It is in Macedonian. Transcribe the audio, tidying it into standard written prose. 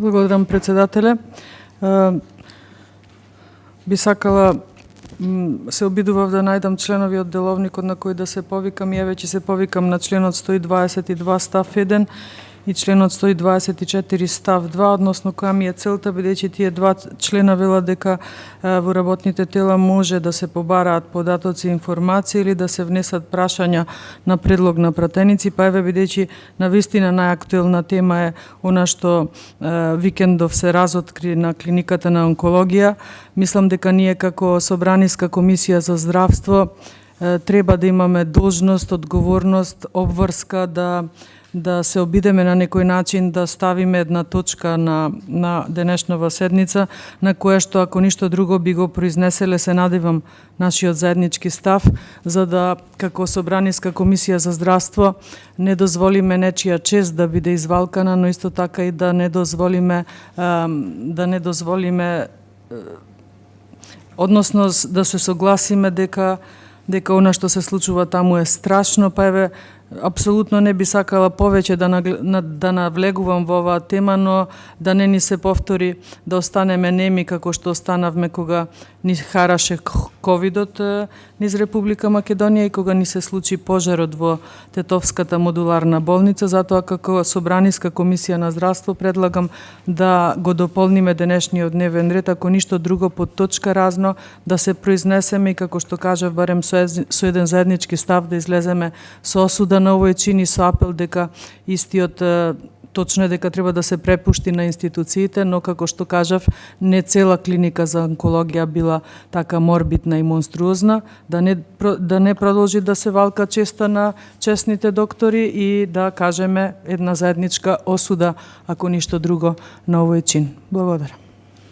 Благодарам, председателе. Би сакала се обидував да најдам членови од деловникот на кој да се повикам и веќе се повикам на членот 122 став 1 и членот 124 став 2, односно која ми е целта, бидејќи тие два члена велат дека во работните тела може да се побараат податоци и информации или да се внесат прашања на предлог на пратеници, па еве бидејќи навистина најактуелна тема е она што викендов се разоткри на клиниката на онкологија, мислам дека ние како Собраниска комисија за здравство треба да имаме должност, одговорност, обврска да се обидеме на некој начин да ставиме една точка на денешнава седница, на која што ако ништо друго би го произнеселе, се надевам, нашиот заеднички став, за да како Собраниска комисија за здравство не дозволиме нечија чест да биде извалкана, но исто така и да не дозволиме односно да се согласиме дека она што се случува таму е страшно, па еве апсолутно не би сакала повеќе да навлегувам во оваа тема, но да не ни се повтори да останеме неми како што останавме кога ни хараше ковидот низ Република Македонија и кога ни се случи пожарот во Тетовската модуларна болница. Затоа како Собраниска комисија на здравство предлагам да го дополниме денешниот дневен ред, ако ништо друго под точка разно, да се произнесеме и како што кажав, барем со еден заеднички став да излеземе со осуда на овој чин и со апел дека истиот точно е дека треба да се препушти на институциите, но како што кажав, не цела клиника за онкологија била така морбидна и монструозна, да не продолжи да се валка честа на честните доктори и да кажеме една заедничка осуда, ако ништо друго, на овој чин. Благодарам.